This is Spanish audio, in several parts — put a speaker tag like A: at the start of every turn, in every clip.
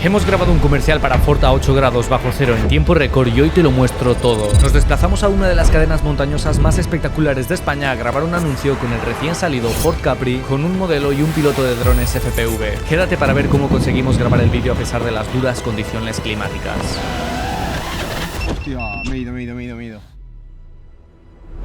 A: Hemos grabado un comercial para Ford a 8 grados bajo cero en tiempo récord y hoy te lo muestro todo. Nos desplazamos a una de las cadenas montañosas más espectaculares de España a grabar un anuncio con el recién salido Ford Capri con un modelo y un piloto de drones FPV. Quédate para ver cómo conseguimos grabar el vídeo a pesar de las duras condiciones climáticas.
B: Hostia, me he ido.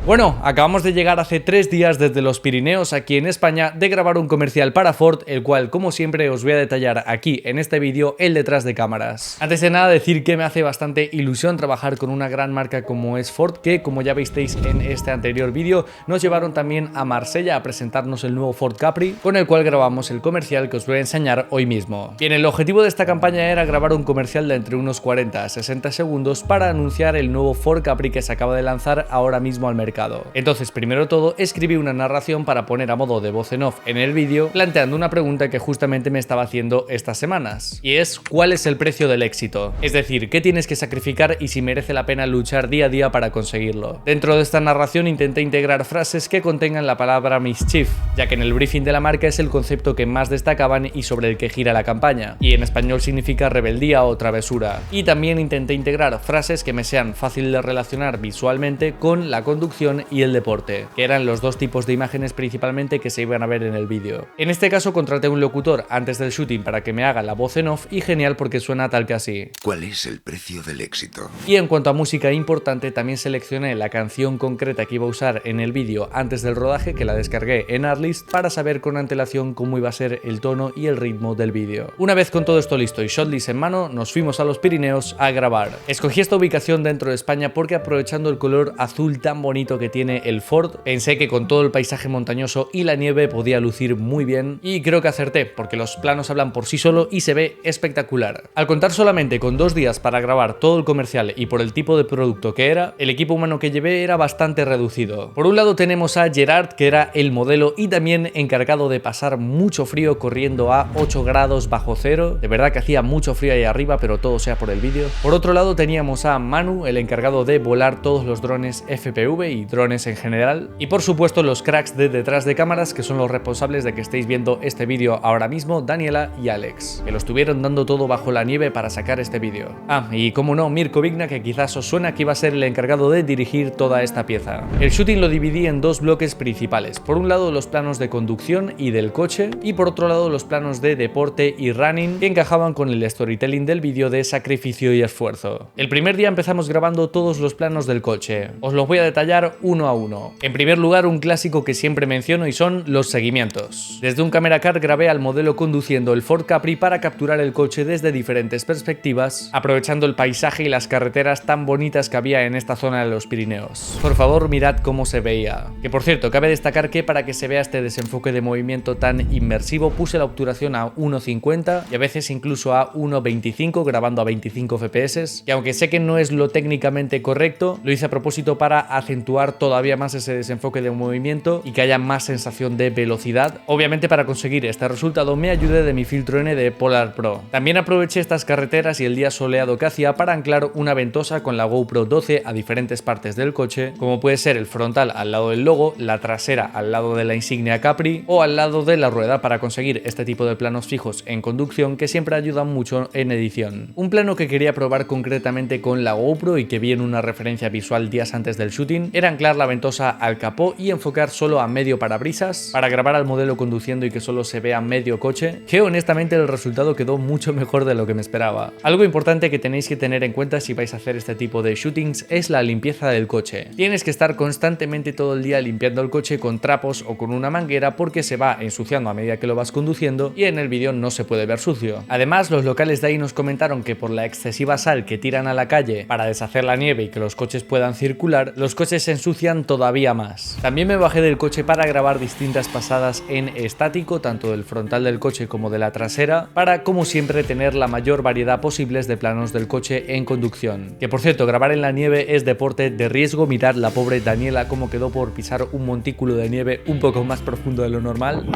A: Bueno, acabamos de llegar hace 3 días desde los Pirineos aquí en España de grabar un comercial para Ford, el cual como siempre os voy a detallar aquí en este vídeo el detrás de cámaras. Antes de nada decir que me hace bastante ilusión trabajar con una gran marca como es Ford, que como ya visteis en este anterior vídeo nos llevaron también a Marsella a presentarnos el nuevo Ford Capri, con el cual grabamos el comercial que os voy a enseñar hoy mismo. Bien, el objetivo de esta campaña era grabar un comercial de entre unos 40 a 60 segundos para anunciar el nuevo Ford Capri que se acaba de lanzar ahora mismo al mercado. Entonces, primero de todo, escribí una narración para poner a modo de voz en off en el vídeo, planteando una pregunta que justamente me estaba haciendo estas semanas, y es ¿cuál es el precio del éxito? Es decir, ¿qué tienes que sacrificar y si merece la pena luchar día a día para conseguirlo? Dentro de esta narración intenté integrar frases que contengan la palabra mischief, ya que en el briefing de la marca es el concepto que más destacaban y sobre el que gira la campaña, y en español significa rebeldía o travesura. Y también intenté integrar frases que me sean fácil de relacionar visualmente con la conducción y el deporte, que eran los dos tipos de imágenes principalmente que se iban a ver en el vídeo. En este caso contraté un locutor antes del shooting para que me haga la voz en off y genial porque suena tal que así.
C: ¿Cuál es el precio del éxito?
A: Y en cuanto a música importante, también seleccioné la canción concreta que iba a usar en el vídeo antes del rodaje, que la descargué en Artlist para saber con antelación cómo iba a ser el tono y el ritmo del vídeo. Una vez con todo esto listo y shotlist en mano, nos fuimos a los Pirineos a grabar. Escogí esta ubicación dentro de España porque aprovechando el color azul tan bonito que tiene el Ford, pensé que con todo el paisaje montañoso y la nieve podía lucir muy bien y creo que acerté porque los planos hablan por sí solo y se ve espectacular. Al contar solamente con 2 días para grabar todo el comercial y por el tipo de producto que era, el equipo humano que llevé era bastante reducido. Por un lado tenemos a Gerard, que era el modelo y también encargado de pasar mucho frío corriendo a 8 grados bajo cero. De verdad que hacía mucho frío ahí arriba, pero todo sea por el vídeo. Por otro lado teníamos a Manu, el encargado de volar todos los drones FPV y drones en general, y por supuesto los cracks de detrás de cámaras, que son los responsables de que estéis viendo este vídeo ahora mismo, Daniela y Alex, que lo estuvieron dando todo bajo la nieve para sacar este vídeo. Ah, y como no, Mirko Vigna, que quizás os suena, que iba a ser el encargado de dirigir toda esta pieza. El shooting lo dividí en 2 bloques principales, por un lado los planos de conducción y del coche, y por otro lado los planos de deporte y running, que encajaban con el storytelling del vídeo de sacrificio y esfuerzo. El primer día empezamos grabando todos los planos del coche, os los voy a detallar uno a uno. En primer lugar, un clásico que siempre menciono y son los seguimientos. Desde un camera car grabé al modelo conduciendo el Ford Capri para capturar el coche desde diferentes perspectivas, aprovechando el paisaje y las carreteras tan bonitas que había en esta zona de los Pirineos. Por favor, mirad cómo se veía. Que por cierto, cabe destacar que para que se vea este desenfoque de movimiento tan inmersivo puse la obturación a 1.50 y a veces incluso a 1.25 grabando a 25 FPS, y aunque sé que no es lo técnicamente correcto, lo hice a propósito para acentuar todavía más ese desenfoque de movimiento y que haya más sensación de velocidad. Obviamente para conseguir este resultado me ayudé de mi filtro N de Polar Pro. También aproveché estas carreteras y el día soleado que hacía para anclar una ventosa con la GoPro 12 a diferentes partes del coche, como puede ser el frontal al lado del logo, la trasera al lado de la insignia Capri o al lado de la rueda, para conseguir este tipo de planos fijos en conducción que siempre ayudan mucho en edición. Un plano que quería probar concretamente con la GoPro y que vi en una referencia visual días antes del shooting era anclar la ventosa al capó y enfocar solo a medio parabrisas para grabar al modelo conduciendo y que solo se vea medio coche, que honestamente el resultado quedó mucho mejor de lo que me esperaba. Algo importante que tenéis que tener en cuenta si vais a hacer este tipo de shootings es la limpieza del coche. Tienes que estar constantemente todo el día limpiando el coche con trapos o con una manguera porque se va ensuciando a medida que lo vas conduciendo y en el vídeo no se puede ver sucio. Además, los locales de ahí nos comentaron que por la excesiva sal que tiran a la calle para deshacer la nieve y que los coches puedan circular, los coches se ensucian todavía más. También me bajé del coche para grabar distintas pasadas en estático, tanto del frontal del coche como de la trasera, para como siempre tener la mayor variedad posibles de planos del coche en conducción. Que por cierto, grabar en la nieve es deporte de riesgo. Mirad la pobre Daniela cómo quedó por pisar un montículo de nieve un poco más profundo de lo normal.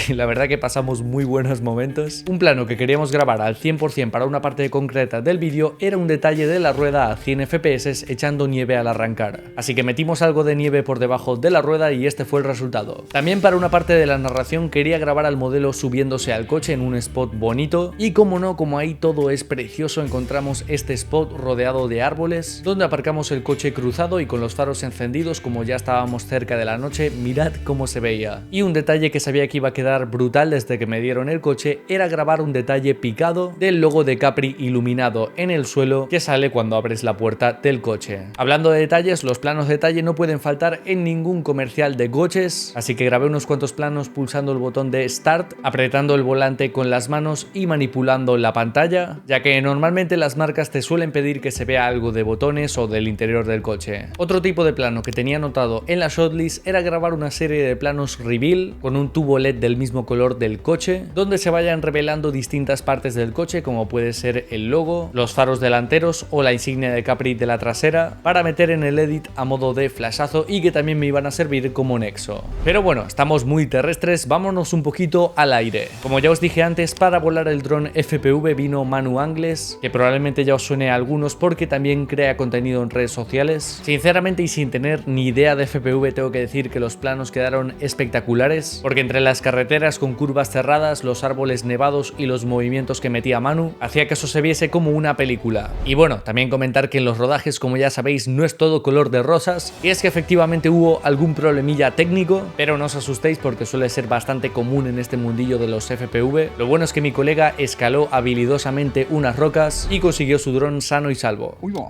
A: La verdad que pasamos muy buenos momentos. Un plano que queríamos grabar al 100% para una parte concreta del vídeo era un detalle de la rueda a 100 FPS echando nieve al arrancar. Así que metimos algo de nieve por debajo de la rueda y este fue el resultado. También para una parte de la narración quería grabar al modelo subiéndose al coche en un spot bonito y como no, como ahí todo es precioso, encontramos este spot rodeado de árboles donde aparcamos el coche cruzado y con los faros encendidos. Como ya estábamos cerca de la noche, mirad cómo se veía. Y un detalle que sabía que iba a quedar brutal desde que me dieron el coche era grabar un detalle picado del logo de Capri iluminado en el suelo que sale cuando abres la puerta del coche. Hablando de detalles, los planos de detalle no pueden faltar en ningún comercial de coches, así que grabé unos cuantos planos pulsando el botón de Start, apretando el volante con las manos y manipulando la pantalla, ya que normalmente las marcas te suelen pedir que se vea algo de botones o del interior del coche. Otro tipo de plano que tenía anotado en la shotlist era grabar una serie de planos reveal con un tubo LED del mismo color del coche, donde se vayan revelando distintas partes del coche como puede ser el logo, los faros delanteros o la insignia de Capri de la trasera, para meter en el edit a modo de flashazo y que también me iban a servir como nexo. Pero bueno, estamos muy terrestres, vámonos un poquito al aire. Como ya os dije antes, para volar el dron FPV vino Manu Angles, que probablemente ya os suene a algunos porque también crea contenido en redes sociales. Sinceramente y sin tener ni idea de FPV tengo que decir que los planos quedaron espectaculares, porque entre las carreteras con curvas cerradas, los árboles nevados y los movimientos que metía Manu, hacía que eso se viese como una película. Y bueno, también comentar que en los rodajes, como ya sabéis, no es todo color de rosas, y es que efectivamente hubo algún problemilla técnico, pero no os asustéis porque suele ser bastante común en este mundillo de los FPV. Lo bueno es que mi colega escaló habilidosamente unas rocas y consiguió su dron sano y salvo.
B: Uy, va.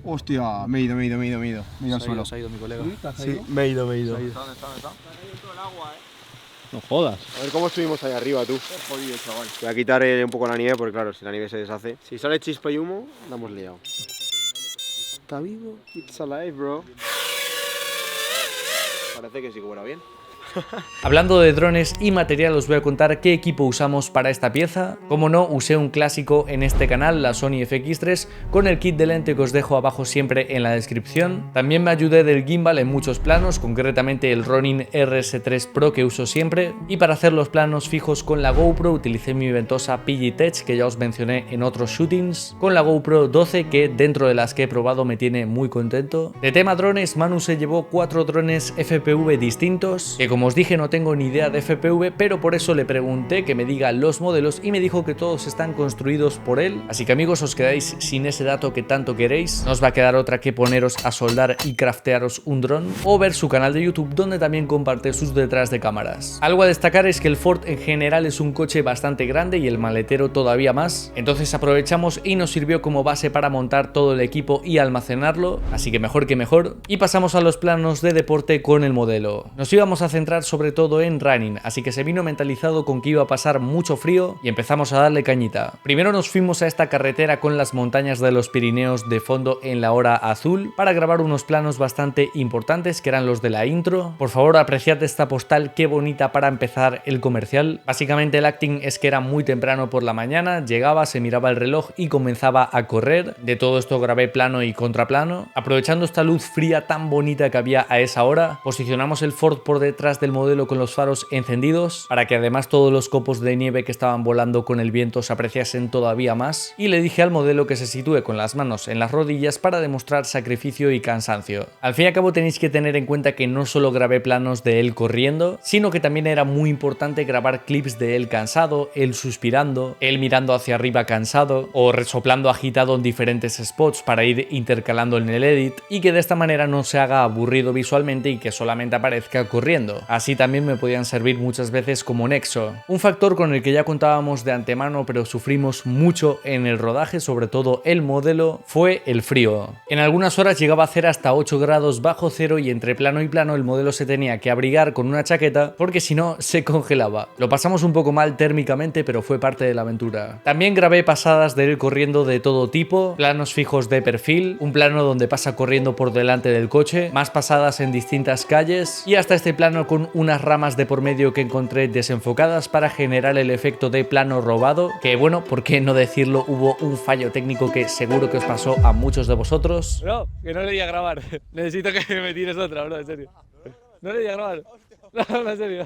B: Hostia, me he ido al suelo.
D: Se ha ido mi colega.
B: Sí, me he ido.
D: ¿Dónde está?
B: No jodas.
E: A ver cómo estuvimos ahí arriba, tú.
B: Jodido, chaval.
E: Voy a quitar un poco la nieve porque claro, si la nieve se deshace. Si sale chispa y humo, la hemos liado. ¿Está vivo? It's alive, bro. Parece que sí que huele bien.
A: Hablando de drones y material, os voy a contar qué equipo usamos para esta pieza. Como no, usé un clásico en este canal, la Sony FX3, con el kit de lente que os dejo abajo siempre en la descripción. También me ayudé del gimbal en muchos planos, concretamente el Ronin RS3 Pro que uso siempre. Y para hacer los planos fijos con la GoPro utilicé mi ventosa PG Tech, que ya os mencioné en otros shootings, con la GoPro 12, que dentro de las que he probado me tiene muy contento. De tema drones, Manu se llevó 4 drones FPV distintos, que como os dije no tengo ni idea de FPV, pero por eso le pregunté que me diga los modelos y me dijo que todos están construidos por él. Así que amigos, os quedáis sin ese dato que tanto queréis. No os va a quedar otra que poneros a soldar y craftearos un dron o ver su canal de YouTube, donde también comparte sus detrás de cámaras. Algo a destacar es que el Ford en general es un coche bastante grande y el maletero todavía más, entonces aprovechamos y nos sirvió como base para montar todo el equipo y almacenarlo, así que mejor que mejor. Y pasamos a los planos de deporte con el modelo. Nos íbamos a centrar sobre todo en running, así que se vino mentalizado con que iba a pasar mucho frío y empezamos a darle cañita. Primero nos fuimos a esta carretera con las montañas de los Pirineos de fondo en la hora azul para grabar unos planos bastante importantes que eran los de la intro. Por favor, apreciad esta postal, qué bonita para empezar el comercial. Básicamente el acting es que era muy temprano por la mañana, llegaba, se miraba el reloj y comenzaba a correr. De todo esto grabé plano y contraplano. Aprovechando esta luz fría tan bonita que había a esa hora, posicionamos el Ford por detrás del modelo con los faros encendidos para que además todos los copos de nieve que estaban volando con el viento se apreciasen todavía más, y le dije al modelo que se sitúe con las manos en las rodillas para demostrar sacrificio y cansancio. Al fin y al cabo tenéis que tener en cuenta que no solo grabé planos de él corriendo, sino que también era muy importante grabar clips de él cansado, él suspirando, él mirando hacia arriba cansado o resoplando agitado en diferentes spots para ir intercalando en el edit, y que de esta manera no se haga aburrido visualmente y que solamente aparezca corriendo. Así también me podían servir muchas veces como nexo. Un factor con el que ya contábamos de antemano pero sufrimos mucho en el rodaje, sobre todo el modelo, fue el frío. En algunas horas llegaba a hacer hasta 8 grados bajo cero y entre plano y plano el modelo se tenía que abrigar con una chaqueta porque si no se congelaba. Lo pasamos un poco mal térmicamente, pero fue parte de la aventura. También grabé pasadas de él corriendo de todo tipo, planos fijos de perfil, un plano donde pasa corriendo por delante del coche, más pasadas en distintas calles y hasta este plano con unas ramas de por medio que encontré desenfocadas para generar el efecto de plano robado, que bueno, por qué no decirlo, hubo un fallo técnico que seguro que os pasó a muchos de vosotros.
D: Bro, que no le di a grabar. Necesito que me tires otra, bro, en serio. No le di a grabar. No, en serio.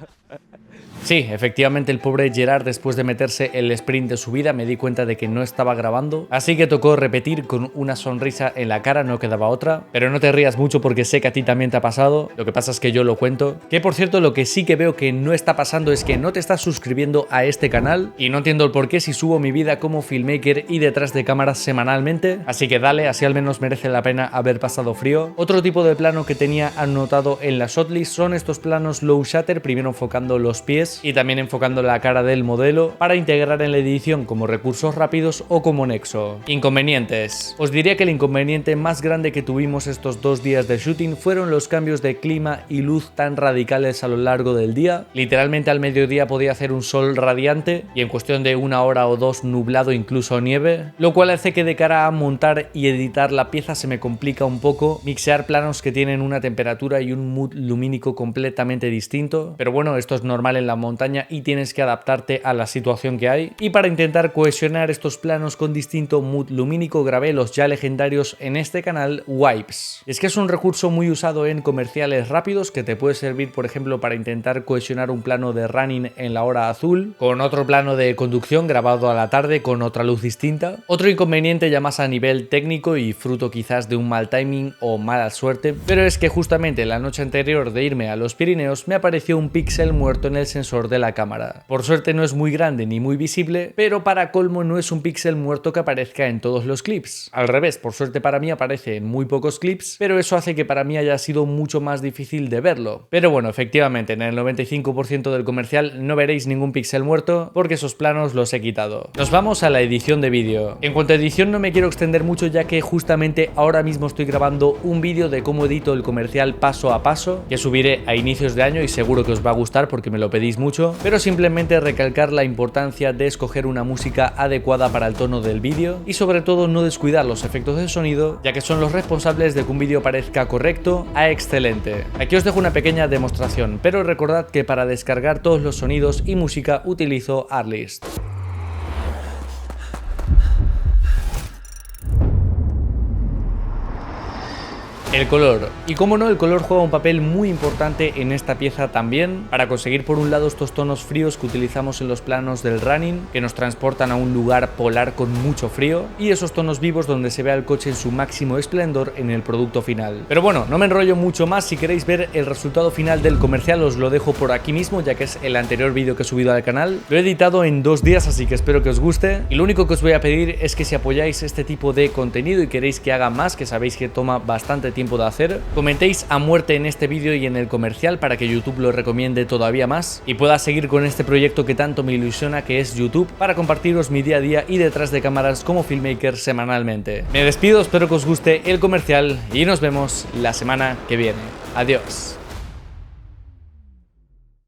A: Sí, efectivamente el pobre Gerard, después de meterse el sprint de su vida, me di cuenta de que no estaba grabando, así que tocó repetir con una sonrisa en la cara, no quedaba otra. Pero no te rías mucho porque sé que a ti también te ha pasado, lo que pasa es que yo lo cuento. Que por cierto, lo que sí que veo que no está pasando es que no te estás suscribiendo a este canal, y no entiendo el por qué si subo mi vida como filmmaker y detrás de cámaras semanalmente, así que dale, así al menos merece la pena haber pasado frío. Otro tipo de plano que tenía anotado en la shotlist son estos planos low shutter, primero enfocando los pies y también enfocando la cara del modelo para integrar en la edición como recursos rápidos o como nexo. Inconvenientes. Os diría que el inconveniente más grande que tuvimos estos 2 días de shooting fueron los cambios de clima y luz tan radicales a lo largo del día. Literalmente al mediodía podía hacer un sol radiante y en cuestión de 1 hora o 2 nublado, incluso nieve, lo cual hace que de cara a montar y editar la pieza se me complica un poco mixear planos que tienen una temperatura y un mood lumínico completamente distinto, pero bueno, esto es normal en la montaña y tienes que adaptarte a la situación que hay. Y para intentar cohesionar estos planos con distinto mood lumínico grabé los ya legendarios en este canal wipes. Es que es un recurso muy usado en comerciales rápidos que te puede servir, por ejemplo, para intentar cohesionar un plano de running en la hora azul con otro plano de conducción grabado a la tarde con otra luz distinta. Otro inconveniente ya más a nivel técnico y fruto quizás de un mal timing o mala suerte, pero es que justamente la noche anterior de irme a los Pirineos me apareció un píxel muerto en el sensor de la cámara. Por suerte no es muy grande ni muy visible, pero para colmo no es un píxel muerto que aparezca en todos los clips. Al revés, por suerte para mí aparece en muy pocos clips, pero eso hace que para mí haya sido mucho más difícil de verlo. Pero bueno, efectivamente, en el 95% del comercial no veréis ningún píxel muerto porque esos planos los he quitado. Nos vamos a la edición de vídeo. En cuanto a edición no me quiero extender mucho ya que justamente ahora mismo estoy grabando un vídeo de cómo edito el comercial paso a paso, que subiré a inicios de año y seguro que os va a gustar porque me lo pedís mucho, pero simplemente recalcar la importancia de escoger una música adecuada para el tono del vídeo y sobre todo no descuidar los efectos de sonido, ya que son los responsables de que un vídeo parezca correcto a excelente. Aquí os dejo una pequeña demostración, pero recordad que para descargar todos los sonidos y música utilizo Artlist. El color. Y como no, el color juega un papel muy importante en esta pieza también, para conseguir por un lado estos tonos fríos que utilizamos en los planos del running, que nos transportan a un lugar polar con mucho frío, y esos tonos vivos donde se ve al coche en su máximo esplendor en el producto final. Pero bueno, no me enrollo mucho más. Si queréis ver el resultado final del comercial os lo dejo por aquí mismo, ya que es el anterior vídeo que he subido al canal. Lo he editado en 2 días, así que espero que os guste, y lo único que os voy a pedir es que si apoyáis este tipo de contenido y queréis que haga más, que sabéis que toma bastante tiempo de hacer, comentéis a muerte en este vídeo y en el comercial para que YouTube lo recomiende todavía más y pueda seguir con este proyecto que tanto me ilusiona, que es YouTube, para compartiros mi día a día y detrás de cámaras como filmmaker semanalmente. Me despido, espero que os guste el comercial y nos vemos la semana que viene. Adiós.